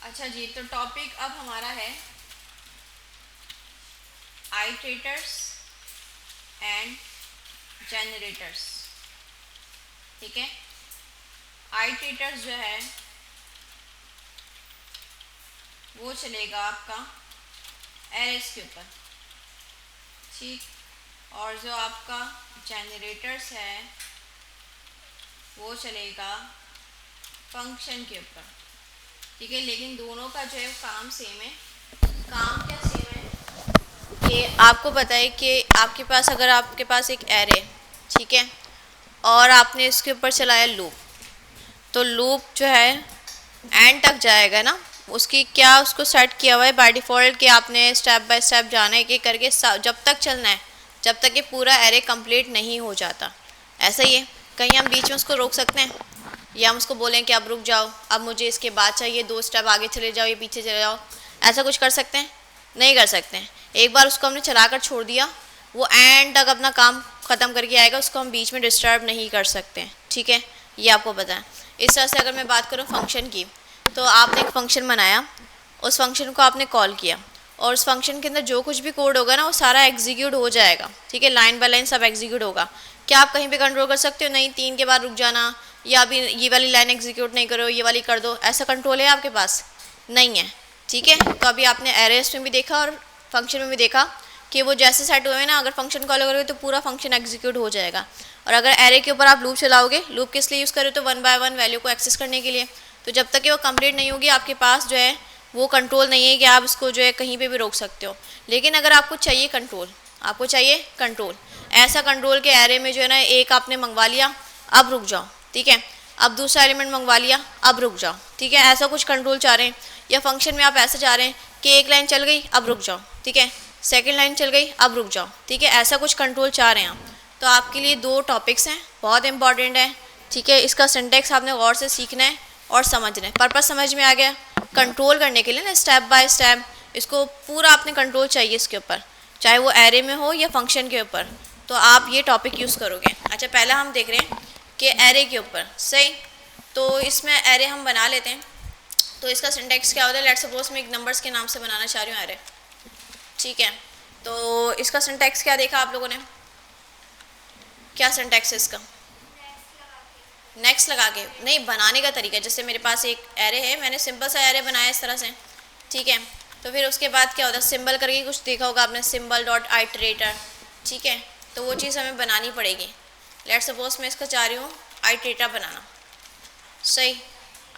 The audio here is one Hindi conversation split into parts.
अच्छा जी, तो टॉपिक अब हमारा है आइट्रेटर्स एंड जनरेटर्स। ठीक है, आइट्रेटर्स जो है वो चलेगा आपका एरेस के ऊपर। ठीक, और जो आपका जनरेटर्स है वो चलेगा फंक्शन के ऊपर। ठीक है, लेकिन दोनों का जो है काम सेम है। काम क्या सेम है कि आपको पता है कि आपके पास, अगर आपके पास एक एरे, ठीक है, और आपने इसके ऊपर चलाया लूप, तो लूप जो है एंड तक जाएगा ना। उसकी क्या, उसको सेट किया हुआ है बाय डिफ़ॉल्ट कि आपने स्टेप बाय स्टेप जाना है, कि करके जब तक चलना है, जब तक ये पूरा एरे कंप्लीट नहीं हो जाता। ऐसा ही है, कहीं हम बीच में उसको रोक सकते हैं, या हम उसको बोलें कि अब रुक जाओ, अब मुझे इसके बाद चाहिए, 2 स्टेप आगे चले जाओ या पीछे चले जाओ, ऐसा कुछ कर सकते हैं? नहीं कर सकते हैं। एक बार उसको हमने चला कर छोड़ दिया, वो एंड तक अपना काम ख़त्म करके आएगा, उसको हम बीच में डिस्टर्ब नहीं कर सकते हैं। ठीक है, ये आपको पता है। इस तरह से अगर मैं बात करूँ फंक्शन की, तो आपने एक फ़ंक्शन बनाया, उस फंक्शन को आपने कॉल किया, और उस फंक्शन के अंदर जो कुछ भी कोड होगा ना वो सारा एग्जीक्यूट हो जाएगा। ठीक है, लाइन बाय लाइन सब एग्जीक्यूट होगा। क्या आप कहीं पे कंट्रोल कर सकते हो? नहीं, 3 के बाद रुक जाना, या अभी ये वाली लाइन एग्जीक्यूट नहीं करो, ये वाली कर दो, ऐसा कंट्रोल है आपके पास? नहीं है। ठीक है, तो अभी आपने एरेस में भी देखा और फंक्शन में भी देखा कि वो जैसे सेट हुए हैं ना, अगर फंक्शन कॉल करोगे तो पूरा फंक्शन एग्जीक्यूट हो जाएगा। और अगर एरे के ऊपर आप लूप चलाओगे, लूप किस लिए यूज़ करें? तो 1 बाय 1 वैल्यू को एक्सेस करने के लिए। तो जब तक कि वो कंप्लीट नहीं होगी, आपके पास जो है वो कंट्रोल नहीं है कि आप इसको जो है कहीं पे भी रोक सकते हो। लेकिन अगर आपको चाहिए कंट्रोल, आपको चाहिए कंट्रोल, ऐसा कंट्रोल के एरे में जो है ना, एक आपने मंगवा लिया, अब रुक जाओ, ठीक है, अब दूसरा एलिमेंट मंगवा लिया, अब रुक जाओ, ठीक है, ऐसा कुछ कंट्रोल चाह रहे हैं। या फंक्शन में आप ऐसे चाह रहे हैं कि एक लाइन चल गई अब रुक जाओ, ठीक है, सेकेंड लाइन चल गई अब रुक जाओ, ठीक है, ऐसा कुछ कंट्रोल चाह रहे हैं आप, तो आपके लिए 2 टॉपिक्स हैं, बहुत इंपॉर्टेंट है। ठीक है, इसका सिंटेक्स आपने गौर से सीखना है और समझना है। पर्पस समझ में आ गया? कंट्रोल करने के लिए ना, स्टेप बाय स्टेप इसको पूरा आपने कंट्रोल चाहिए इसके ऊपर, चाहे वो एरे में हो या फंक्शन के ऊपर, तो आप ये टॉपिक यूज़ करोगे। अच्छा, पहला हम देख रहे हैं कि एरे के ऊपर, सही। तो इसमें एरे हम बना लेते हैं। तो इसका सिंटेक्स क्या होता है? लेट सपोज मैं एक नंबर्स के नाम से बनाना चाह रही हूँ एरे। ठीक है, तो इसका सिंटेक्स क्या देखा आप लोगों ने? क्या सिंटेक्स है इसका? नेक्स्ट लगा के नहीं, बनाने का तरीका, जैसे मेरे पास एक एरे है, मैंने सिंपल सा एरे बनाया इस तरह से। ठीक है, तो फिर उसके बाद क्या होता है? सिंबल करके कुछ देखा होगा आपने, सिंबल डॉट आइट्रेटर। ठीक है, तो वो चीज़ हमें बनानी पड़ेगी। लेट सपोज मैं इसका चाह रही हूँ आइट्रेटा बनाना, सही,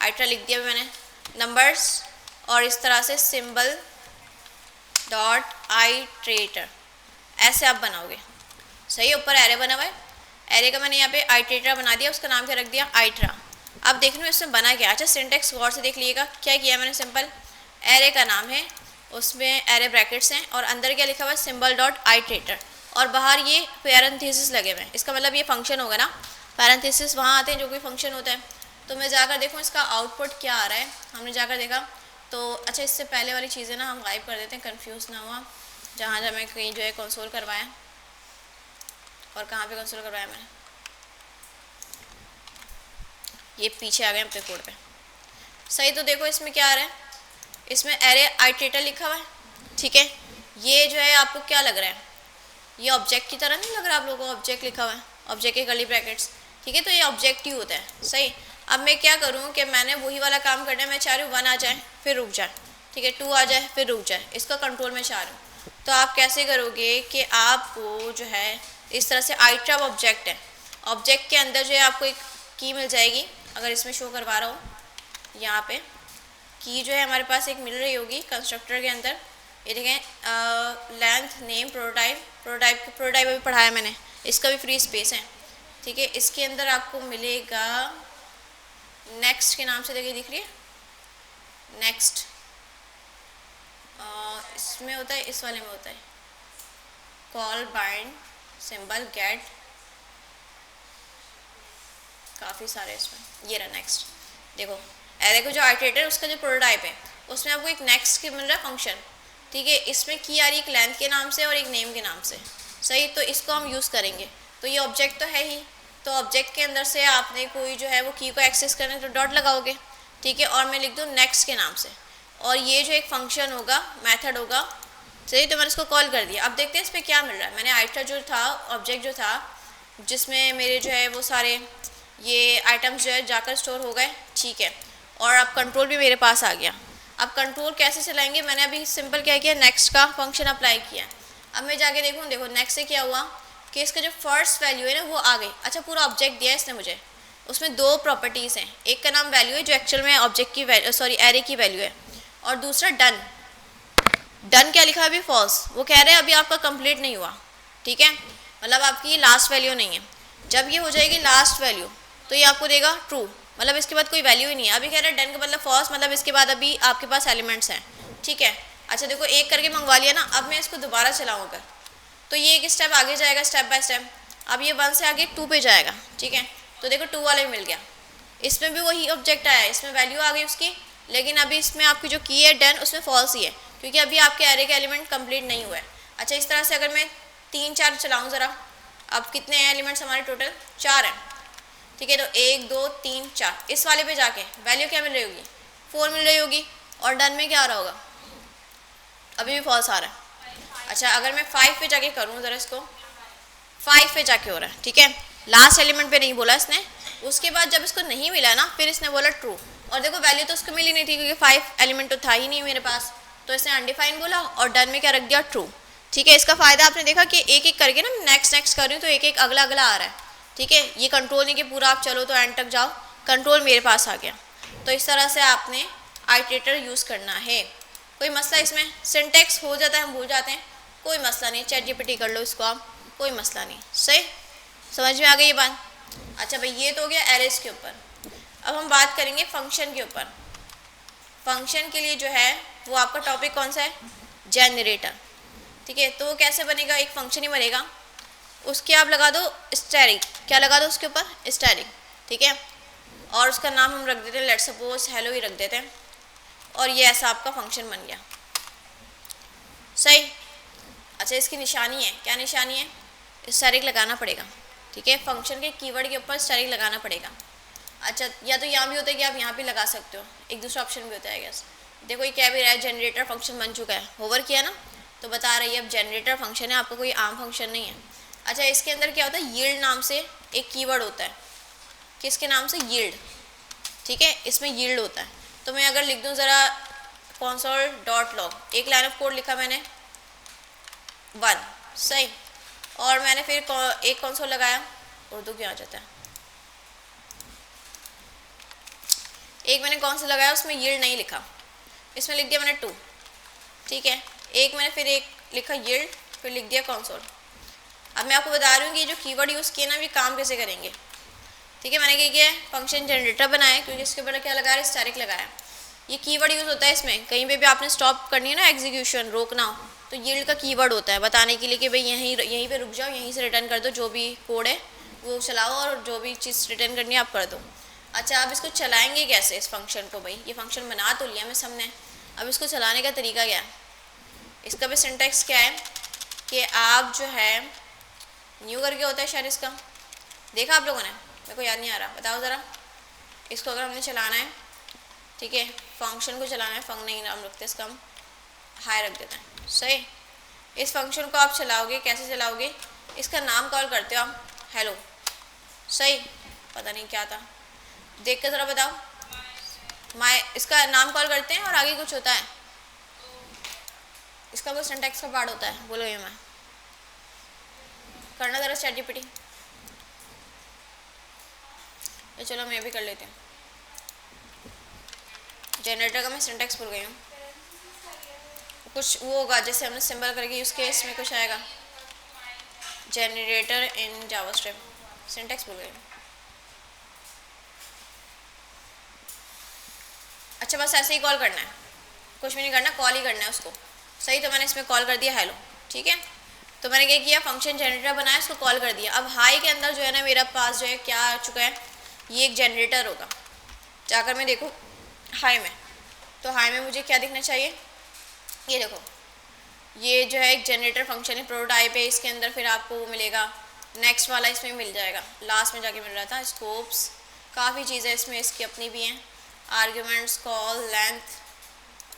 आइट्रा लिख दिया मैंने, नंबर्स, और इस तरह से सिंबल डॉट आइट्रेटर, ऐसे आप बनाओगे। सही, ऊपर एरे बना हुआ है, एरे का मैंने यहाँ पे आइट्रेटर बना दिया, उसका नाम क्या रख दिया? आइट्रा। अब देख लो इसमें बना क्या। अच्छा, सिंटेक्स गौर से देख लीजिएगा, क्या किया मैंने? सिंपल एरे का नाम है, उसमें एरे ब्रैकेट्स हैं, और अंदर क्या लिखा हुआ है? सिंबल डॉट आइट्रेटर, और बाहर ये पैरेंथेसिस लगे हुए हैं। इसका मतलब ये फंक्शन होगा ना, पैरेंथेसिस वहाँ आते हैं जो कोई फंक्शन होता है। तो मैं जाकर देखूँ इसका आउटपुट क्या आ रहा है। हमने जाकर देखा तो अच्छा, इससे पहले वाली चीज़ें ना हम गायब कर देते हैं, कन्फ्यूज़ ना हुआ, जहाँ जहाँ मैं कहीं जो है कंसोल करवाया, और कहाँ पे कंसोल करवाया मैंने, ये पीछे आ गए अपने कोड पे। सही, तो देखो इसमें क्या आ रहा है? इसमें एरे आइट्रेटर लिखा हुआ है। ठीक है, ये जो है आपको क्या लग रहा है? ये ऑब्जेक्ट की तरह नहीं लग रहा आप लोगों को? ऑब्जेक्ट लिखा हुआ है, ऑब्जेक्ट के कर्ली ब्रैकेट्स। ठीक है, तो ये ऑब्जेक्ट ही होता है। सही, अब मैं क्या करूँ कि मैंने वही वाला काम करना है, मैं चाह रही हूँ 1 आ जाए फिर रुक जाए, ठीक है, 2 आ जाए फिर रुक जाए, इसका कंट्रोल मैं चाह रही हूँ। तो आप कैसे करोगे कि आपको जो है इस तरह से आइट्रा ऑब्जेक्ट है, ऑब्जेक्ट के अंदर जो है आपको एक की मिल जाएगी। अगर इसमें शो करवा रहा हूँ यहाँ पे, की जो है हमारे पास एक मिल रही होगी कंस्ट्रक्टर के अंदर। ये देखें, लेंथ नेम प्रोटोटाइप, प्रोटोटाइप अभी पढ़ाया मैंने, इसका भी फ्री स्पेस है। ठीक है, इसके अंदर आपको मिलेगा नेक्स्ट के नाम से, देखिए दिख रही है नेक्स्ट, इसमें होता है, इस वाले में होता है कॉल बाइंड सिंबल गेट, काफ़ी सारे इसमें। ये रहा नेक्स्ट, देखो एरे को जो आइट्रेटर उसका जो प्रोटोटाइप है, उसमें आपको एक नेक्स्ट के मिल रहा है फंक्शन। ठीक है, इसमें की आ रही एक लेंथ के नाम से और एक नेम के नाम से। सही, तो इसको हम यूज़ करेंगे। तो ये ऑब्जेक्ट तो है ही, तो ऑब्जेक्ट के अंदर से आपने कोई जो है वो की को एक्सेस करना है तो डॉट लगाओगे। ठीक है, और मैं लिख दूँ नेक्स्ट के नाम से। और ये जो एक फंक्शन होगा, मेथड होगा, सही, तो मैंने इसको कॉल कर दिया। अब देखते हैं इस पर क्या मिल रहा है। मैंने आइटम जो था, ऑब्जेक्ट जो था जिसमें मेरे जो है वो सारे ये आइटम्स जो है जाकर स्टोर हो गए, ठीक है। और अब कंट्रोल भी मेरे पास आ गया। अब कंट्रोल कैसे चलाएंगे, मैंने अभी सिंपल क्या किया, नेक्स्ट का फंक्शन अप्लाई किया। अब मैं जाके देखूँ, देखो नेक्स्ट से क्या हुआ कि इसका जो फर्स्ट वैल्यू है ना वो आ गई। अच्छा, पूरा ऑब्जेक्ट दिया है इसने मुझे, उसमें दो प्रॉपर्टीज़ हैं, एक का नाम वैल्यू है जो एक्चुअल में ऑब्जेक्ट की वैल्यू, सॉरी एरे की वैल्यू है, और दूसरा डन। डन क्या लिखा है अभी, फॉल्स। वो कह रहे हैं अभी आपका कंप्लीट नहीं हुआ, ठीक है, मतलब आपकी लास्ट वैल्यू नहीं है। जब ये हो जाएगी लास्ट वैल्यू तो ये आपको देगा ट्रू, मतलब इसके बाद कोई वैल्यू ही नहीं है। अभी कह रहे हैं डन का मतलब फॉल्स, मतलब इसके बाद अभी आपके पास एलिमेंट्स हैं, ठीक है। अच्छा देखो, एक करके मंगवा लिया ना, अब मैं इसको दोबारा चलाऊँ अगर, तो ये एक स्टेप आगे जाएगा, स्टेप बाय स्टेप। अब ये 1 से आगे 2 पे जाएगा, ठीक है। तो देखो 2 वाला भी मिल गया, इसमें भी वही ऑब्जेक्ट आया, इसमें वैल्यू आ गई उसकी, लेकिन अभी इसमें आपकी जो की है डन, उसमें फॉल्स ही है, क्योंकि अभी आपके एरे के एलिमेंट कंप्लीट नहीं हुआ है। अच्छा, इस तरह से अगर मैं 3-4 चलाऊँ ज़रा, अब कितने हैं एलिमेंट्स हमारे, टोटल 4 हैं, ठीक है। तो 1 2 3 4, इस वाले पे जाके वैल्यू क्या मिल रही होगी, 4 मिल रही होगी, और डन में क्या आ रहा होगा, अभी भी फॉल्स आ रहा है। अच्छा, अगर मैं 5 पे जाके करूँ ज़रा इसको, 5 पे जाके हो रहा है, ठीक है। लास्ट एलिमेंट पे नहीं बोला इसने, उसके बाद जब इसको नहीं मिला ना, फिर इसने बोला ट्रू, और देखो वैल्यू तो उसको मिली नहीं थी क्योंकि 5 एलिमेंट तो था ही नहीं मेरे पास, तो इसने अनडिफाइंड बोला और डन में क्या रख दिया, ट्रू, ठीक है। इसका फ़ायदा आपने देखा कि एक एक करके ना नेक्स्ट नेक्स्ट कर रही हूँ तो एक एक अगला अगला आ रहा है, ठीक है। ये कंट्रोल नहीं कि पूरा आप चलो तो एंड तक जाओ, कंट्रोल मेरे पास आ गया। तो इस तरह से आपने आइटरेटर यूज़ करना है। कोई मसला इसमें, सिंटेक्स हो जाता है हम भूल जाते हैं, कोई मसला नहीं, चैट जीपीटी कर लो इसको आप, कोई मसला नहीं, सही समझ में आ गई ये बात। अच्छा भाई, ये तो हो गया एरेज के ऊपर। अब हम बात करेंगे फंक्शन के ऊपर। फंक्शन के लिए जो है वो आपका टॉपिक कौन सा है, जनरेटर, ठीक है। तो वो कैसे बनेगा, एक फंक्शन ही बनेगा, उसके आप लगा दो स्टैटिक, क्या लगा दो उसके ऊपर, स्टैटिक, ठीक है। और उसका नाम हम रख देते हैं, लेट सपोज हेलो ही रख देते हैं, और ये ऐसा आपका फंक्शन बन गया, सही। अच्छा, इसकी निशानी है, क्या निशानी है, स्टैटिक लगाना पड़ेगा, ठीक है। फंक्शन के कीवर्ड के ऊपर स्टैटिक लगाना पड़ेगा। अच्छा, या तो यहाँ भी होता है कि आप यहाँ भी लगा सकते हो, एक दूसरा ऑप्शन भी होता है गैस। देखो ये क्या भी रहा है, जनरेटर फंक्शन बन चुका है, होवर किया ना, तो बता रही है अब जनरेटर फंक्शन है, आपका कोई आम फंक्शन नहीं है। अच्छा, इसके अंदर क्या होता है, यील्ड नाम से एक कीवर्ड होता है, किसके नाम से, यील्ड, ठीक है, इसमें यील्ड होता है। तो मैं अगर लिख दूँ ज़रा console.log, एक लाइन ऑफ कोड लिखा मैंने 1, सही, और मैंने फिर एक कंसोल लगाया, उर्दू क्या आ जाता है, एक मैंने कंसोल लगाया, उसमें यील्ड नहीं लिखा, इसमें लिख दिया मैंने 2, ठीक है। एक मैंने फिर एक लिखा यील्ड, फिर लिख दिया कंसोल। अब मैं आपको बता रही हूँ कि ये जो कीवर्ड यूज़ किए ना, ये काम कैसे करेंगे, ठीक है। मैंने क्या किया है, फंक्शन जनरेटर बनाया, क्योंकि इसके ऊपर क्या लगा रहा है, स्टैटिक लगाया। ये कीवर्ड यूज़ होता है इसमें, कहीं पे भी आपने स्टॉप करनी है ना, एग्जीक्यूशन रोकना हो, तो यील्ड का कीवर्ड होता है बताने के लिए कि भाई यहीं पे रुक जाओ, यहीं से रिटर्न कर दो, जो भी कोड है वो चलाओ और जो भी चीज़ रिटर्न करनी है आप कर दो। अच्छा, अब इसको चलाएंगे कैसे इस फंक्शन को, भाई ये फंक्शन बना तो लिया मैं सबने, अब इसको चलाने का तरीका क्या है, इसका भी सिंटैक्स क्या है कि आप जो है न्यू करके होता है शायद, इसका देखा आप लोगों ने, मेरे को याद नहीं आ रहा, बताओ ज़रा। इसको अगर हमने चलाना है, ठीक है, फंक्शन को चलाना है, फंक्शन नहीं नाम रखते इसका, हम हाई रख देते हैं, सही। इस फंक्शन को आप चलाओगे, कैसे चलाओगे, इसका नाम कॉल करते हो आप हेलो, सही, पता नहीं क्या था, देख कर ज़रा बताओ, इसका नाम कॉल करते हैं और आगे कुछ होता है, इसका कोई सिंटैक्स का पार्ट होता है, बोलो ये मैं करना ज़रा चैट जीपीटी, ये चलो मैं भी कर लेती हूँ। जनरेटर का मैं सिंटैक्स भूल गई हूँ, कुछ वो होगा जैसे हमने सिंबल करके यूज़ किया, इसमें कुछ आएगा, जनरेटर इन जावास्क्रिप्ट, सिंटैक्स भूल गई हूँ। अच्छा, बस ऐसे ही कॉल करना है, कुछ भी नहीं करना, कॉल ही करना है उसको, सही। तो मैंने इसमें कॉल कर दिया हेलो, ठीक है। तो मैंने क्या किया, फंक्शन जनरेटर बनाया, इसको कॉल कर दिया। अब हाई के अंदर जो है ना मेरा पास जो है क्या आ चुका है, ये एक जनरेटर होगा, जाकर मैं देखूँ हाई में, तो हाई में मुझे क्या दिखना चाहिए, ये देखो, ये जो है एक जनरेटर फंक्शन है, प्रोटोटाइप है, इसके अंदर फिर आपको वो मिलेगा, नेक्स्ट वाला इसमें मिल जाएगा, लास्ट में जाके मिल रहा था, स्कोप्स, काफ़ी चीज़ें इसमें इसकी अपनी भी हैं, आर्ग्यूमेंट्स, कॉल, लेंथ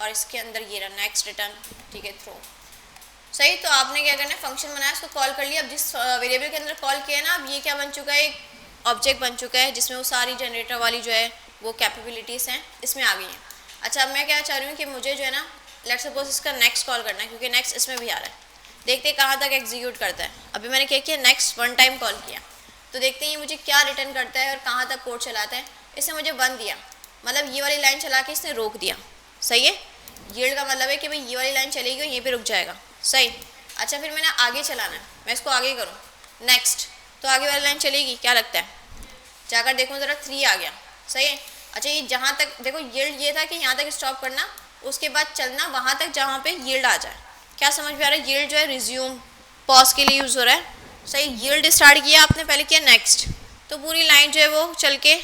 और इसके अंदर ये रहा नेक्स्ट रिटर्न, ठीक है, थ्रो। सही, तो आपने क्या करना है, फंक्शन बनाया, इसको कॉल कर लिया। अब जिस वेरिएबल के अंदर कॉल किया ना, अब ये क्या बन चुका है, एक ऑब्जेक्ट बन चुका है जिसमें वो सारी जनरेटर वाली जो है वो कैपेबिलिटीज़ हैं इसमें आ गई हैं। अच्छा, अब मैं क्या चाह रही हूँ कि मुझे जो है ना, लेट्स सपोज इसका नेक्स्ट कॉल करना है, क्योंकि नेक्स्ट इसमें भी आ रहा है। देखते हैं कहाँ तक एग्जीक्यूट करता है। अभी मैंने क्या किया, नेक्स्ट 1 टाइम कॉल किया, तो देखते हैं ये मुझे क्या रिटर्न करता है और कहाँ तक कोड चलाता है। इसने मुझे 1 दिया, मतलब ये वाली लाइन चला के इसने रोक दिया। सही है, यील्ड का मतलब है कि भाई ये वाली लाइन चलेगी और यहीं पे रुक जाएगा। सही। अच्छा, फिर मैंने आगे चलाना है, मैं इसको आगे करूँ नेक्स्ट, तो आगे वाली लाइन चलेगी, क्या लगता है, जाकर देखूँ ज़रा, 3 आ गया। सही है। अच्छा, ये जहाँ तक देखो यील्ड ये था कि यहाँ तक स्टॉप करना, उसके बाद चलना वहाँ तक जहाँ पे यील्ड आ जाए। क्या समझ में आ रहा है, यील्ड जो है रिज्यूम पॉज के लिए यूज़ हो रहा है। सही, यील्ड स्टार्ट किया आपने, पहले किया नेक्स्ट, तो पूरी लाइन जो है वो चल के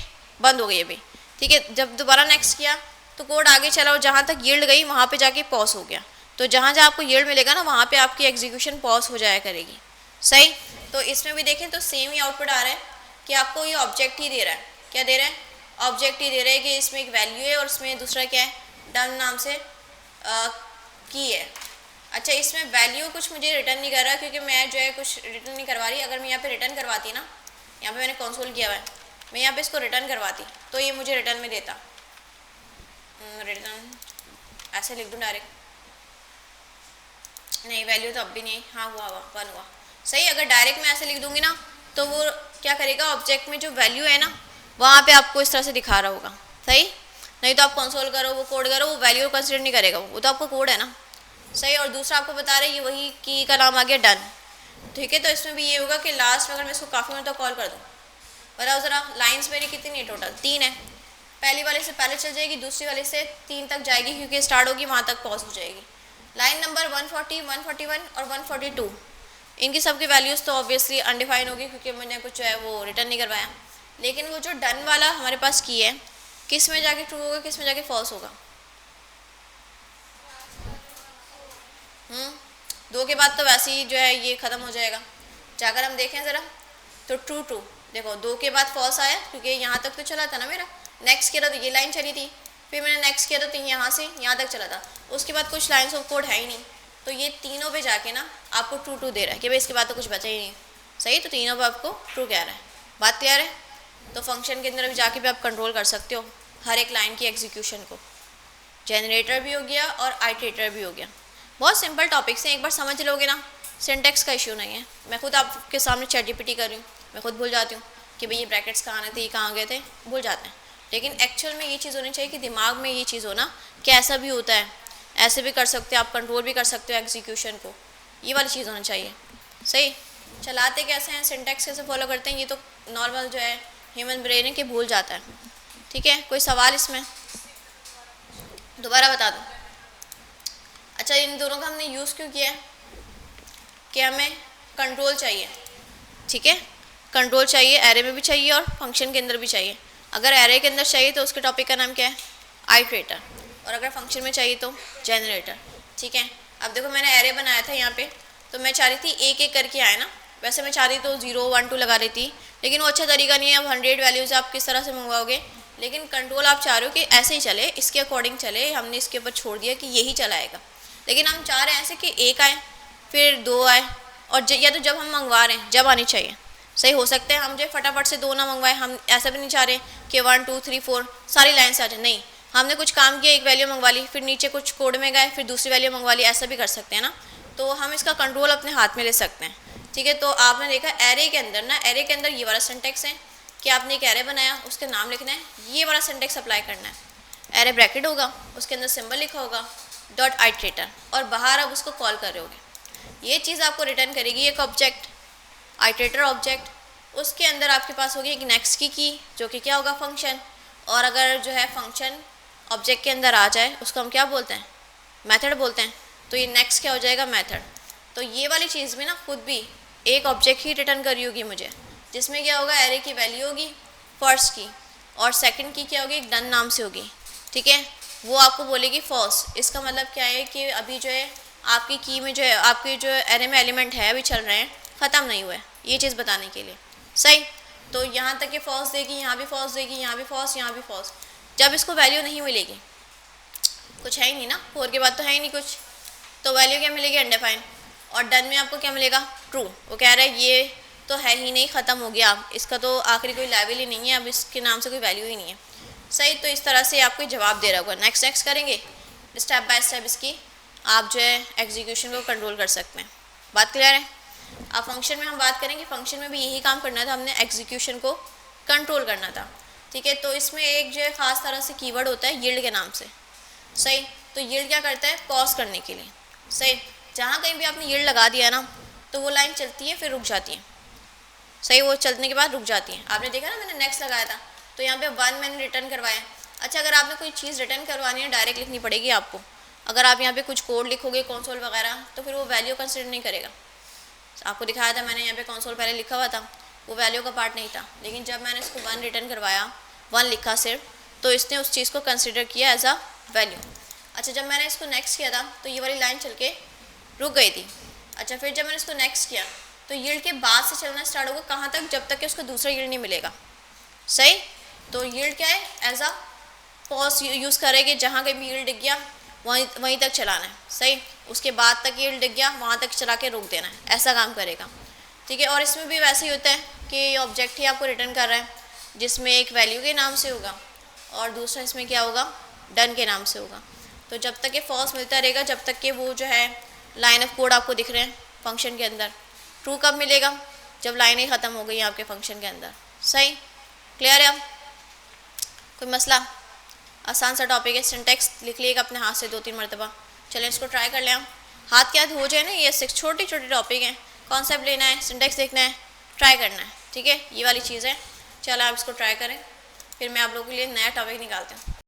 बंद हो गई अभी। ठीक है, जब दोबारा नेक्स्ट किया तो कोड आगे चला और जहाँ तक यील्ड गई वहाँ पे जाके पॉज हो गया। तो जहाँ जहाँ आपको यील्ड मिलेगा ना, वहाँ पे आपकी एग्जीक्यूशन पॉज हो जाया करेगी। सही, तो इसमें भी देखें तो सेम ही आउटपुट आ रहा है कि आपको ये ऑब्जेक्ट ही दे रहा है। क्या दे रहा है, ऑब्जेक्ट ही दे रहा है कि इसमें एक वैल्यू है और इसमें दूसरा क्या है, डन नाम से की है। अच्छा, इसमें वैल्यू कुछ मुझे रिटर्न नहीं कर रहा, क्योंकि मैं जो है कुछ रिटर्न नहीं करवा रही। अगर मैं यहाँ पे रिटर्न करवाती ना, यहाँ पे मैंने कंसोल किया हुआ है, मैं यहाँ पे इसको रिटर्न करवाती तो ये मुझे रिटर्न में देता। रिटर्न ऐसे लिख दूँ डायरेक्ट, नहीं वैल्यू तो अब भी नहीं, हाँ हुआ 1 हुआ। सही, अगर डायरेक्ट मैं ऐसे लिख दूँगी ना, तो वो क्या करेगा, ऑब्जेक्ट में जो वैल्यू है ना वहाँ पे आपको इस तरह से दिखा रहा होगा। सही, नहीं तो आप कंसोल करो, वो कोड करो, वो वैल्यू कंसिडर नहीं करेगा, वो तो आपका कोड है ना। सही, और दूसरा आपको बता रहे ये वही की का नाम आ गया डन। ठीक है, तो इसमें भी ये होगा कि लास्ट में अगर मैं इसको काफ़ी मतलब कॉल कर दूँ, बताओ ज़रा, लाइन्स मेरी कितनी है टोटल, 3 है। पहली वाले से पहले चल जाएगी, दूसरी वाले से 3 तक जाएगी, क्योंकि स्टार्ट होगी वहाँ तक पॉज हो जाएगी। लाइन नंबर 140, 141 और 142, इनकी सबकी वैल्यूज़ तो ऑब्वियसली अनडिफाइन होगी, क्योंकि मैंने कुछ जो है वो रिटर्न नहीं करवाया। लेकिन वो जो डन वाला हमारे पास की है, किस में जाके ट्रू होगा, किस में जाके फॉल्स होगा। 2 के बाद तो वैसे ही जो है ये ख़त्म हो जाएगा। जाकर हम देखें ज़रा, तो ट्रू ट्रू देखो, 2 के बाद फॉल्स आया, क्योंकि यहाँ तक तो चला था ना मेरा। नेक्स्ट किया था तो ये लाइन चली थी, फिर मैंने नेक्स्ट किया था तो यहाँ से यहाँ तक चला था, उसके बाद कुछ लाइन्स ऑफ कोड है ही नहीं, तो ये तीनों पे जाके ना आपको ट्रू ट्रू दे रहा है कि भाई इसके बाद तो कुछ बचा ही नहीं। सही, तो तीनों पे आपको ट्रू कह रहा है। बात क्लियर है। तो फंक्शन के अंदर भी जाके भी आप कंट्रोल कर सकते हो हर एक लाइन की एग्जीक्यूशन को। जनरेटर भी हो गया और आइटरेटर भी हो गया। बहुत सिंपल टॉपिक्स हैं, एक बार समझ लोगे ना, सिंटेक्स का इशू नहीं है। मैं खुद आपके सामने ChatGPT कर रही हूँ, मैं खुद भूल जाती हूँ कि भाई ये ब्रैकेट्स कहाँ आने थे, ये कहाँ गए थे, भूल जाते हैं। लेकिन एक्चुअल में ये चीज़ होनी चाहिए कि दिमाग में ये चीज़ हो ना कि ऐसा भी होता है, ऐसे भी कर सकते हो आप, कंट्रोल भी कर सकते हो एग्जीक्यूशन को, ये वाली चीज़ होनी चाहिए। सही, चलाते कैसे हैं, सिंटेक्स कैसे फॉलो करते हैं, ये तो नॉर्मल जो है ह्यूमन ब्रेन है कि भूल जाता है। ठीक है, कोई सवाल इसमें, दोबारा बता दो। अच्छा, इन दोनों का हमने यूज़ क्यों किया है कि हमें कंट्रोल चाहिए। ठीक है, कंट्रोल चाहिए, एरे में भी चाहिए और फंक्शन के अंदर भी चाहिए। अगर एरे के अंदर चाहिए तो उसके टॉपिक का नाम क्या है, आइटरेटर, और अगर फंक्शन में चाहिए तो जनरेटर। ठीक है, अब देखो मैंने एरे बनाया था यहाँ पे, तो मैं चाह रही थी एक एक करके आए ना, वैसे मैं चाह रही तो 0 1 2 लगा देती, लेकिन वो अच्छा तरीका नहीं है। अब 100 वैल्यूज़ आप किस तरह से मंगवाओगे, लेकिन कंट्रोल आप चाह रहे हो कि ऐसे ही चले, इसके अकॉर्डिंग चले, हमने इसके ऊपर छोड़ दिया कि यही चलाएगा। लेकिन हम चाह रहे हैं ऐसे कि 1 आए फिर 2 आए, और या तो जब हम मंगवा रहे हैं जब आनी चाहिए। सही, हो सकता है हम जो फटाफट से 2 ना मंगवाएं, हम ऐसा भी नहीं चाह रहे कि 1 2 3 4 सारी लाइन से आ जाए, नहीं, हमने कुछ काम किया, एक वैल्यू मंगवा ली, फिर नीचे कुछ कोड में गए, फिर दूसरी वैल्यू मंगवा ली, ऐसा भी कर सकते हैं ना। तो हम इसका कंट्रोल अपने हाथ में ले सकते हैं। ठीक है, तो आपने देखा एरे के अंदर ना, एरे के अंदर ये वाला सिंटेक्स है कि आपने एक एरे बनाया, उसके नाम लिखना है, ये वाला सिंटेक्स अप्लाई करना है। एरे ब्रैकेट होगा, उसके अंदर सिंबल लिखा होगा डॉट आइटरेटर, और बाहर आप उसको कॉल कर रहे होगे। ये चीज़ आपको रिटर्न करेगी एक ऑब्जेक्ट, आइटरेटर ऑब्जेक्ट, उसके अंदर आपके पास होगी एक नेक्स्ट की जो कि क्या होगा, फंक्शन। और अगर जो है फंक्शन ऑब्जेक्ट के अंदर आ जाए उसको हम क्या बोलते हैं, मेथड बोलते हैं। तो ये नेक्स्ट क्या हो जाएगा, मेथड। तो ये वाली चीज़ भी ना खुद भी एक ऑब्जेक्ट ही रिटर्न करी होगी मुझे, जिसमें क्या होगा, एरे की वैल्यू होगी फर्स्ट की, और सेकंड की क्या होगी, एक डन नाम से होगी। ठीक है, वो आपको बोलेगी फॉल्स। इसका मतलब क्या है कि अभी जो है आपकी की में जो है, आपके जो एरे में एलिमेंट है अभी चल रहे हैं, ख़त्म नहीं हुआ है, ये चीज़ बताने के लिए। सही, तो यहाँ तक ये फॉल्स देगी, यहाँ भी फॉल्स देगी, यहाँ भी फॉल्स, यहाँ भी फॉल्स। जब इसको वैल्यू नहीं मिलेगी, कुछ कुछ है ही नहीं ना, 4 के बाद तो है ही नहीं कुछ, तो वैल्यू क्या मिलेगी, अनडिफाइंड। और डन में आपको क्या मिलेगा, ट्रू। वो कह रहा है ये तो है ही नहीं, ख़त्म हो गया, इसका तो आखिरी कोई लेवल ही नहीं है, अब इसके नाम से कोई वैल्यू ही नहीं है। सही, तो इस तरह से आपको जवाब दे रहा होगा। नेक्स्ट करेंगे, स्टेप बाय स्टेप इसकी आप जो है एग्जीक्यूशन को कंट्रोल कर सकते हैं। बात क्लियर है। अब फंक्शन में हम बात करेंगे, फंक्शन में भी यही काम करना था, हमने एग्जीक्यूशन को कंट्रोल करना था। ठीक है, तो इसमें एक जो है ख़ास तरह से कीवर्ड होता है यील्ड के नाम से। सही, तो यील्ड क्या करता है, पॉज करने के लिए। सही, जहाँ कहीं भी आपने यील्ड लगा दिया ना तो वो लाइन चलती है फिर रुक जाती है। सही, वो चलने के बाद रुक जाती है। आपने देखा ना मैंने नेक्स्ट लगाया था तो यहाँ पे 1 मैंने रिटर्न करवाया। अच्छा, अगर आपने कोई चीज़ रिटर्न करवानी है डायरेक्ट लिखनी पड़ेगी आपको। अगर आप यहाँ पे कुछ कोड लिखोगे कंसोल वगैरह तो फिर वो वैल्यू कंसिडर नहीं करेगा। आपको दिखाया था मैंने यहाँ पे कंसोल पहले लिखा हुआ था, वो वैल्यू का पार्ट नहीं था, लेकिन जब मैंने इसको 1 रिटर्न करवाया, 1 लिखा सिर्फ, तो इसने उस चीज़ को कंसिडर किया एज अ वैल्यू। अच्छा, जब मैंने इसको नेक्स्ट किया था तो ये वाली लाइन चल के रुक गई थी। अच्छा, फिर जब मैंने इसको नेक्स्ट किया तो यील्ड के बाद से चलना स्टार्ट होगा, कहाँ तक, जब तक कि उसको दूसरा यील्ड नहीं मिलेगा। सही, तो यील्ड क्या है, एज अ पॉज यूज़ करेंगे, जहाँ कहीं भी यील्ड दिख गया वहीं तक चलाना है। सही, उसके बाद तक यील्ड दिख गया वहाँ तक चला के रोक देना है, ऐसा काम करेगा। ठीक है, और इसमें भी वैसे ही होता है कि ये ऑब्जेक्ट ही आपको रिटर्न कर रहा है, जिसमें एक वैल्यू के नाम से होगा और दूसरा इसमें क्या होगा, डन के नाम से होगा। तो जब तक ये फॉल्स मिलता रहेगा, जब तक कि वो जो है लाइन ऑफ कोड आपको दिख रहे हैं फंक्शन के अंदर। ट्रू कब मिलेगा, जब लाइन ही ख़त्म हो गई आपके फंक्शन के अंदर। सही, क्लियर है। अब कोई मसला, आसान सा टॉपिक है, सिंटेक्स लिख लिएगा अपने हाथ से 2-3 मरतबा। चलें इसको ट्राई कर लें, हाथ के हाथ हो जाए ना, ये 6 छोटी छोटी टॉपिक हैं, कॉन्सेप्ट लेना है, सिंटेक्स देखना है, ट्राई करना है। ठीक है, ये वाली चीज़ है। चलो आप इसको ट्राई करें, फिर मैं आप लोगों के लिए नया टॉपिक निकालती हूँ।